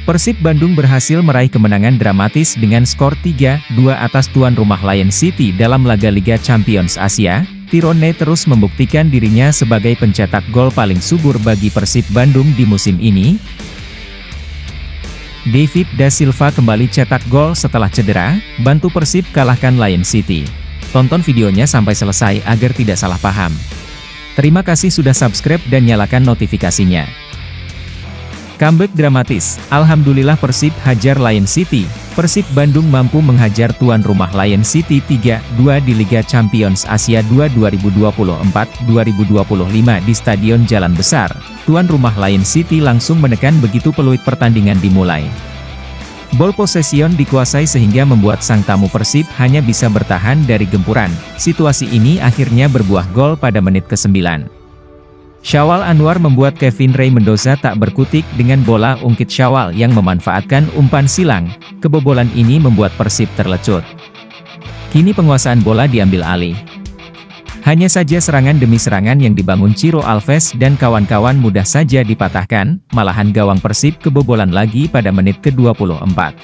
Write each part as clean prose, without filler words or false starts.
Persib Bandung berhasil meraih kemenangan dramatis dengan skor 3-2 atas tuan rumah Lion City dalam laga Liga Champions Asia. Tirone terus membuktikan dirinya sebagai pencetak gol paling subur bagi Persib Bandung di musim ini. David Da Silva kembali cetak gol setelah cedera, bantu Persib kalahkan Lion City. Tonton videonya sampai selesai agar tidak salah paham. Terima kasih sudah subscribe dan nyalakan notifikasinya. Comeback dramatis, alhamdulillah Persib hajar Lion City. Persib Bandung mampu menghajar tuan rumah Lion City 3-2 di Liga Champions Asia 2 2024-2025 di Stadion Jalan Besar. Tuan rumah Lion City langsung menekan begitu peluit pertandingan dimulai. Ball possession dikuasai sehingga membuat sang tamu Persib hanya bisa bertahan dari gempuran. Situasi ini akhirnya berbuah gol pada menit ke-9. Syawal Anwar membuat Kevin Ray Mendoza tak berkutik dengan bola ungkit Syawal yang memanfaatkan umpan silang. Kebobolan ini membuat Persib terlecut. Kini penguasaan bola diambil alih. Hanya saja serangan demi serangan yang dibangun Ciro Alves dan kawan-kawan mudah saja dipatahkan, malahan gawang Persib kebobolan lagi pada menit ke-24.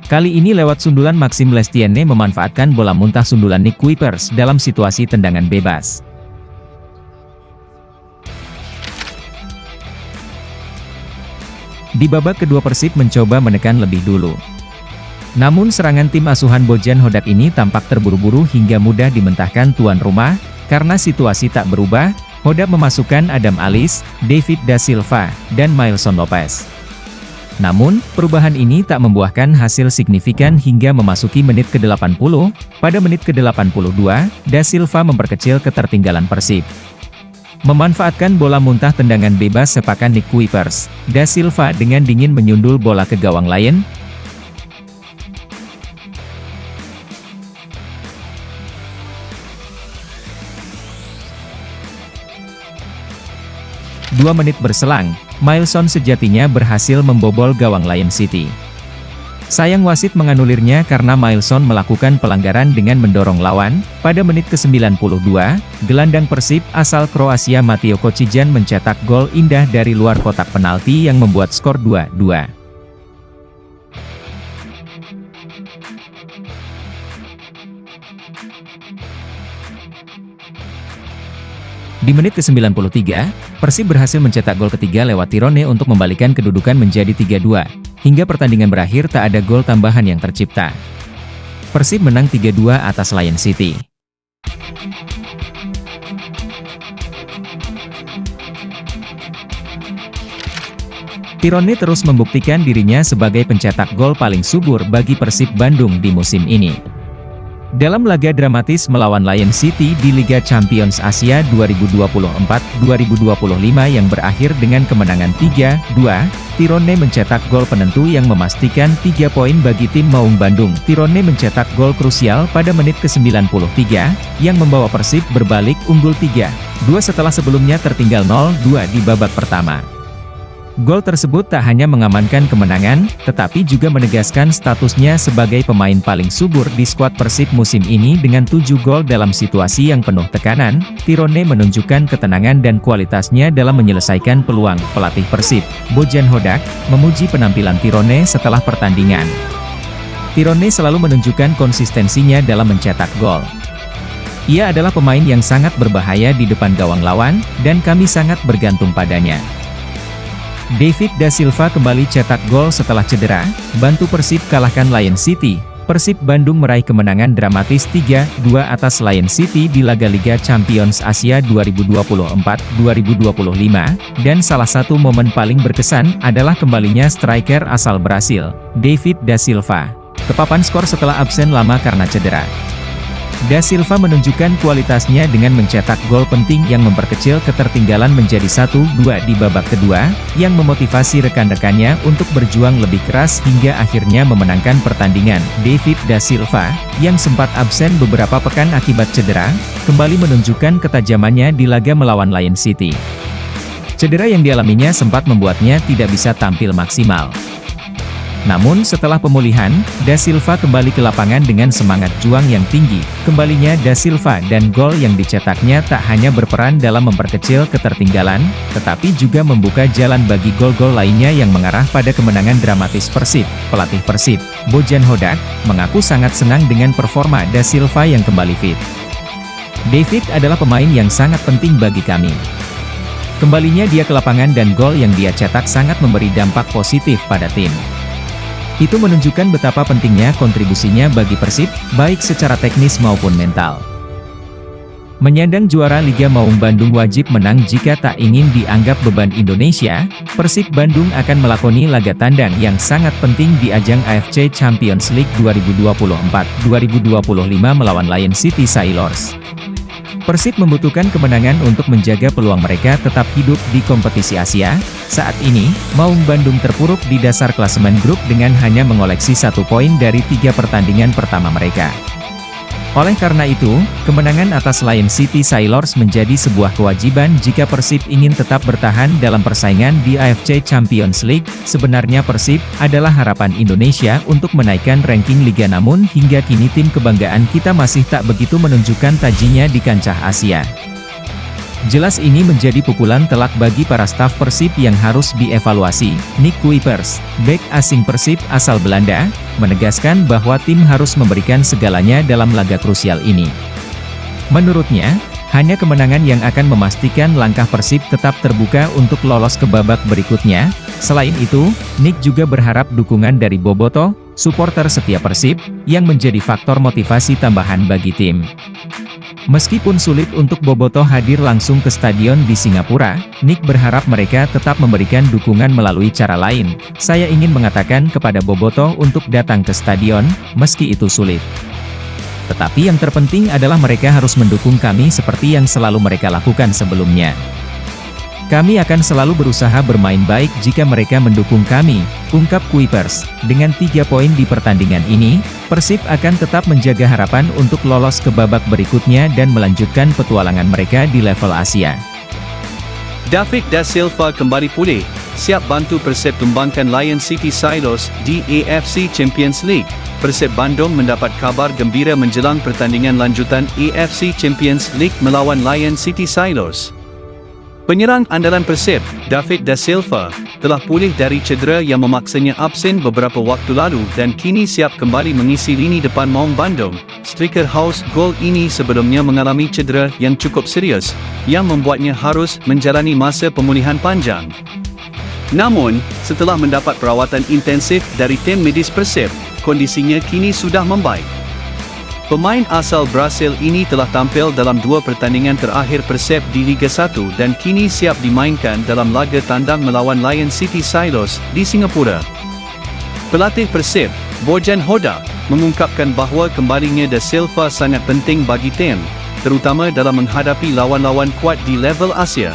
Kali ini lewat sundulan Maxime Lestienne memanfaatkan bola muntah sundulan Nick Kuipers dalam situasi tendangan bebas. Di babak kedua Persib mencoba menekan lebih dulu. Namun serangan tim asuhan Bojan Hodak ini tampak terburu-buru hingga mudah dimentahkan tuan rumah. Karena situasi tak berubah, Hodak memasukkan Adam Alis, David Da Silva, dan Mailson Lopez. Namun, perubahan ini tak membuahkan hasil signifikan hingga memasuki menit ke-80. Pada menit ke-82, Da Silva memperkecil ketertinggalan Persib. Memanfaatkan bola muntah tendangan bebas sepakan Nick Kuipers, Da Silva dengan dingin menyundul bola ke gawang Lion. Dua menit berselang, Mailson sejatinya berhasil membobol gawang Lion City. Sayang wasit menganulirnya karena Mailson melakukan pelanggaran dengan mendorong lawan. Pada menit ke-92, gelandang Persib asal Kroasia Mateo Kocijan mencetak gol indah dari luar kotak penalti yang membuat skor 2-2. Di menit ke-93, Persib berhasil mencetak gol ketiga lewat Tirone untuk membalikan kedudukan menjadi 3-2. Hingga pertandingan berakhir tak ada gol tambahan yang tercipta. Persib menang 3-2 atas Lion City. Tirone terus membuktikan dirinya sebagai pencetak gol paling subur bagi Persib Bandung di musim ini. Dalam laga dramatis melawan Lion City di Liga Champions Asia 2024-2025 yang berakhir dengan kemenangan 3-2, Tirone mencetak gol penentu yang memastikan 3 poin bagi tim Maung Bandung. Tirone mencetak gol krusial pada menit ke-93, yang membawa Persib berbalik unggul 3-2 setelah sebelumnya tertinggal 0-2 di babak pertama. Gol tersebut tak hanya mengamankan kemenangan, tetapi juga menegaskan statusnya sebagai pemain paling subur di skuad Persib musim ini dengan 7 gol dalam situasi yang penuh tekanan. Tirone menunjukkan ketenangan dan kualitasnya dalam menyelesaikan peluang. Pelatih Persib, Bojan Hodak, memuji penampilan Tirone setelah pertandingan. Tirone selalu menunjukkan konsistensinya dalam mencetak gol. Ia adalah pemain yang sangat berbahaya di depan gawang lawan, dan kami sangat bergantung padanya. David Da Silva kembali cetak gol setelah cedera, bantu Persib kalahkan Lion City. Persib Bandung meraih kemenangan dramatis 3-2 atas Lion City di laga Liga Champions Asia 2024-2025, dan salah satu momen paling berkesan adalah kembalinya striker asal Brasil, David Da Silva, ke papan skor setelah absen lama karena cedera. Da Silva menunjukkan kualitasnya dengan mencetak gol penting yang memperkecil ketertinggalan menjadi 1-2 di babak kedua, yang memotivasi rekan-rekannya untuk berjuang lebih keras hingga akhirnya memenangkan pertandingan. David Da Silva, yang sempat absen beberapa pekan akibat cedera, kembali menunjukkan ketajamannya di laga melawan Lion City. Cedera yang dialaminya sempat membuatnya tidak bisa tampil maksimal. Namun setelah pemulihan, Da Silva kembali ke lapangan dengan semangat juang yang tinggi. Kembalinya Da Silva dan gol yang dicetaknya tak hanya berperan dalam memperkecil ketertinggalan, tetapi juga membuka jalan bagi gol-gol lainnya yang mengarah pada kemenangan dramatis Persib. Pelatih Persib, Bojan Hodak, mengaku sangat senang dengan performa Da Silva yang kembali fit. "David adalah pemain yang sangat penting bagi kami. Kembalinya dia ke lapangan dan gol yang dia cetak sangat memberi dampak positif pada tim. Itu menunjukkan betapa pentingnya kontribusinya bagi Persib, baik secara teknis maupun mental." Menyandang juara Liga Maung Bandung wajib menang jika tak ingin dianggap beban Indonesia. Persib Bandung akan melakoni laga tandang yang sangat penting di ajang AFC Champions League 2024-2025 melawan Lion City Sailors. Persib membutuhkan kemenangan untuk menjaga peluang mereka tetap hidup di kompetisi Asia. Saat ini, Maung Bandung terpuruk di dasar klasemen grup dengan hanya mengoleksi 1 poin dari 3 pertandingan pertama mereka. Oleh karena itu, kemenangan atas Lion City Sailors menjadi sebuah kewajiban jika Persib ingin tetap bertahan dalam persaingan di AFC Champions League. Sebenarnya Persib adalah harapan Indonesia untuk menaikkan ranking Liga, namun hingga kini tim kebanggaan kita masih tak begitu menunjukkan tajinya di kancah Asia. Jelas ini menjadi pukulan telak bagi para staf Persib yang harus dievaluasi. Nick Kuipers, bek asing Persib asal Belanda, menegaskan bahwa tim harus memberikan segalanya dalam laga krusial ini. Menurutnya, hanya kemenangan yang akan memastikan langkah Persib tetap terbuka untuk lolos ke babak berikutnya. Selain itu, Nick juga berharap dukungan dari Bobotoh, supporter setia Persib, yang menjadi faktor motivasi tambahan bagi tim. Meskipun sulit untuk Bobotoh hadir langsung ke stadion di Singapura, Nick berharap mereka tetap memberikan dukungan melalui cara lain. "Saya ingin mengatakan kepada Bobotoh untuk datang ke stadion, meski itu sulit. Tetapi yang terpenting adalah mereka harus mendukung kami seperti yang selalu mereka lakukan sebelumnya. Kami akan selalu berusaha bermain baik jika mereka mendukung kami," ungkap Kuipers. Dengan 3 poin di pertandingan ini, Persib akan tetap menjaga harapan untuk lolos ke babak berikutnya dan melanjutkan petualangan mereka di level Asia. David Da Silva kembali pulih, siap bantu Persib tumbangkan Lion City Sailors di AFC Champions League. Persib Bandung mendapat kabar gembira menjelang pertandingan lanjutan AFC Champions League melawan Lion City Sailors. Penyerang andalan Persib, David Da Silva, telah pulih dari cedera yang memaksanya absen beberapa waktu lalu dan kini siap kembali mengisi lini depan Maung Bandung. Striker House Gold ini sebelumnya mengalami cedera yang cukup serius, yang membuatnya harus menjalani masa pemulihan panjang. Namun, setelah mendapat perawatan intensif dari tim medis Persib, kondisinya kini sudah membaik. Pemain asal Brasil ini telah tampil dalam 2 pertandingan terakhir Persib di Liga 1 dan kini siap dimainkan dalam laga tandang melawan Lion City Sailors di Singapura. Pelatih Persib, Bojan Hodak, mengungkapkan bahawa kembalinya Da Silva sangat penting bagi tim, terutama dalam menghadapi lawan-lawan kuat di level Asia.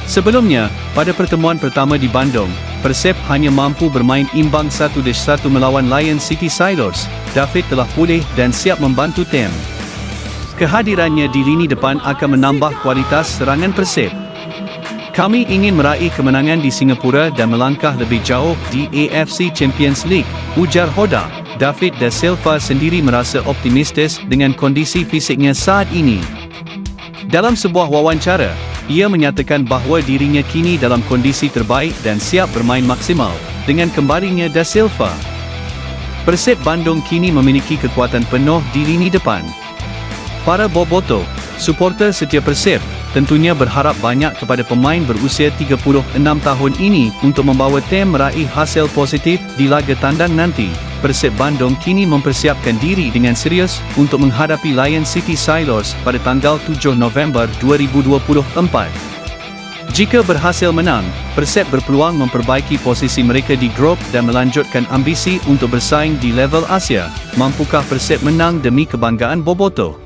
Sebelumnya, pada pertemuan pertama di Bandung, Persib hanya mampu bermain imbang 1-1 melawan Lion City Sailors. David telah pulih dan siap membantu tim. Kehadirannya di lini depan akan menambah kualitas serangan Persib. "Kami ingin meraih kemenangan di Singapura dan melangkah lebih jauh di AFC Champions League," ujar Hodak. David Da Silva sendiri merasa optimistis dengan kondisi fisiknya saat ini. Dalam sebuah wawancara, ia menyatakan bahawa dirinya kini dalam kondisi terbaik dan siap bermain maksimal dengan kembalinya Da Silva. Persib Bandung kini memiliki kekuatan penuh di lini depan. Para Bobotoh, supporter setia Persib, tentunya berharap banyak kepada pemain berusia 36 tahun ini untuk membawa tim meraih hasil positif di laga tandang nanti. Persib Bandung kini mempersiapkan diri dengan serius untuk menghadapi Lion City Sailors pada tanggal 7 November 2024. Jika berhasil menang, Persib berpeluang memperbaiki posisi mereka di grup dan melanjutkan ambisi untuk bersaing di level Asia. Mampukah Persib menang demi kebanggaan Bobotoh?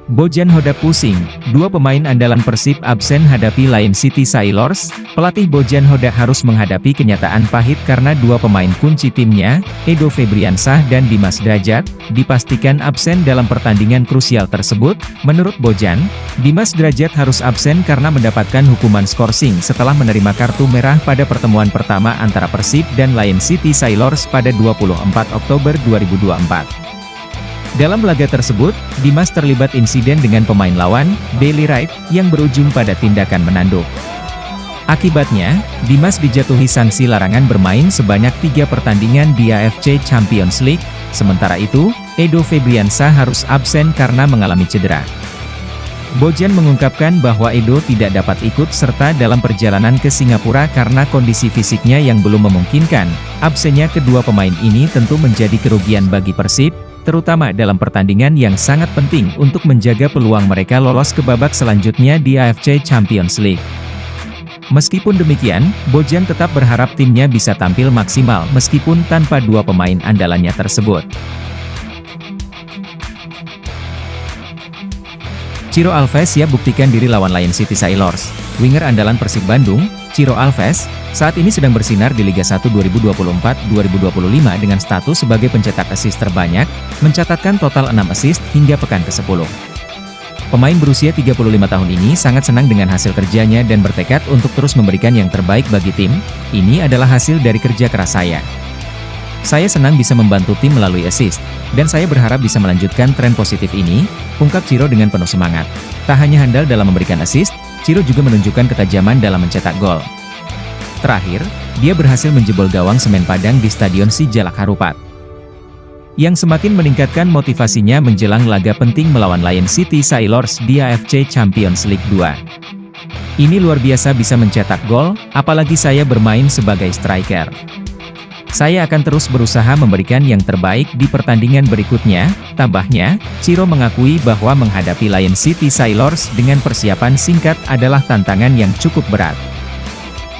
Bojan Hoda pusing, dua pemain andalan Persib absen hadapi Lion City Sailors. Pelatih Bojan Hoda harus menghadapi kenyataan pahit karena dua pemain kunci timnya, Edo Febriansah dan Dimas Drajat, dipastikan absen dalam pertandingan krusial tersebut. Menurut Bojan, Dimas Drajat harus absen karena mendapatkan hukuman skorsing setelah menerima kartu merah pada pertemuan pertama antara Persib dan Lion City Sailors pada 24 Oktober 2024. Dalam laga tersebut, Dimas terlibat insiden dengan pemain lawan, Daily Wright, yang berujung pada tindakan menanduk. Akibatnya, Dimas dijatuhi sanksi larangan bermain sebanyak 3 pertandingan di AFC Champions League. Sementara itu, Edo Febriansah harus absen karena mengalami cedera. Bojan mengungkapkan bahwa Edo tidak dapat ikut serta dalam perjalanan ke Singapura karena kondisi fisiknya yang belum memungkinkan. Absennya kedua pemain ini tentu menjadi kerugian bagi Persib, terutama dalam pertandingan yang sangat penting untuk menjaga peluang mereka lolos ke babak selanjutnya di AFC Champions League. Meskipun demikian, Bojan tetap berharap timnya bisa tampil maksimal meskipun tanpa dua pemain andalannya tersebut. Ciro Alves siap buktikan diri lawan Lion City Sailors. Winger andalan Persib Bandung, Ciro Alves, saat ini sedang bersinar di Liga 1 2024-2025 dengan status sebagai pencetak assist terbanyak, mencatatkan total 6 assist hingga pekan ke-10. Pemain berusia 35 tahun ini sangat senang dengan hasil kerjanya dan bertekad untuk terus memberikan yang terbaik bagi tim. Ini adalah hasil dari kerja keras saya. Saya senang bisa membantu tim melalui assist, dan saya berharap bisa melanjutkan tren positif ini, ungkap Ciro dengan penuh semangat. Tak hanya handal dalam memberikan assist, Ciro juga menunjukkan ketajaman dalam mencetak gol. Terakhir, dia berhasil menjebol gawang Semen Padang di Stadion Sijalak Harupat, yang semakin meningkatkan motivasinya menjelang laga penting melawan Lion City Sailors di AFC Champions League 2. Ini luar biasa bisa mencetak gol, apalagi saya bermain sebagai striker. Saya akan terus berusaha memberikan yang terbaik di pertandingan berikutnya, tambahnya. Ciro mengakui bahwa menghadapi Lion City Sailors dengan persiapan singkat adalah tantangan yang cukup berat.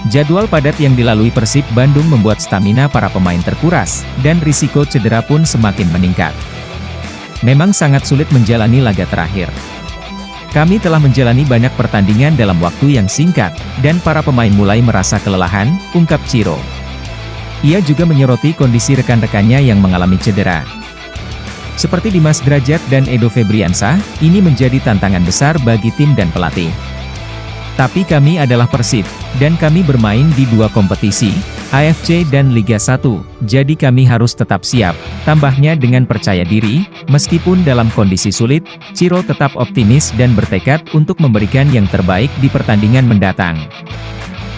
Jadwal padat yang dilalui Persib Bandung membuat stamina para pemain terkuras, dan risiko cedera pun semakin meningkat. Memang sangat sulit menjalani laga terakhir. Kami telah menjalani banyak pertandingan dalam waktu yang singkat, dan para pemain mulai merasa kelelahan, ungkap Ciro. Ia juga menyoroti kondisi rekan-rekannya yang mengalami cedera. Seperti Dimas Drajat dan Edo Febriansah, ini menjadi tantangan besar bagi tim dan pelatih. Tapi kami adalah Persib, dan kami bermain di dua kompetisi, AFC dan Liga 1, jadi kami harus tetap siap, tambahnya dengan percaya diri. Meskipun dalam kondisi sulit, Ciro tetap optimis dan bertekad untuk memberikan yang terbaik di pertandingan mendatang.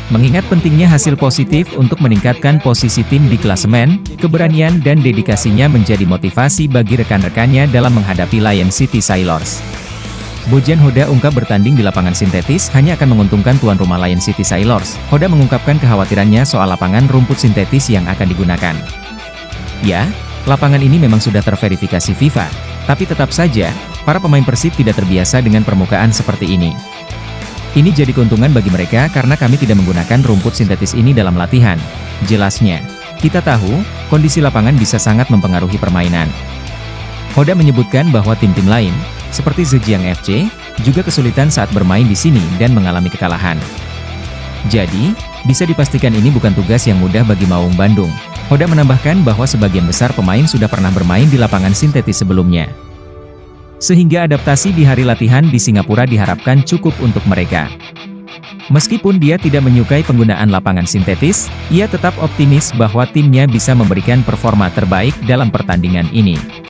Mengingat pentingnya hasil positif untuk meningkatkan posisi tim di klasemen, keberanian dan dedikasinya menjadi motivasi bagi rekan-rekannya dalam menghadapi Lion City Sailors. Bojan Hoda ungkap bertanding di lapangan sintetis hanya akan menguntungkan tuan rumah Lion City Sailors. Hoda mengungkapkan kekhawatirannya soal lapangan rumput sintetis yang akan digunakan. Ya, lapangan ini memang sudah terverifikasi FIFA, tapi tetap saja, para pemain Persib tidak terbiasa dengan permukaan seperti ini. Ini jadi keuntungan bagi mereka karena kami tidak menggunakan rumput sintetis ini dalam latihan, jelasnya. Kita tahu, kondisi lapangan bisa sangat mempengaruhi permainan. Hoda menyebutkan bahwa tim-tim lain, seperti Zhejiang FC, juga kesulitan saat bermain di sini dan mengalami kekalahan. Jadi, bisa dipastikan ini bukan tugas yang mudah bagi Maung Bandung. Hoda menambahkan bahwa sebagian besar pemain sudah pernah bermain di lapangan sintetis sebelumnya. Sehingga adaptasi di hari latihan di Singapura diharapkan cukup untuk mereka. Meskipun dia tidak menyukai penggunaan lapangan sintetis, ia tetap optimis bahwa timnya bisa memberikan performa terbaik dalam pertandingan ini.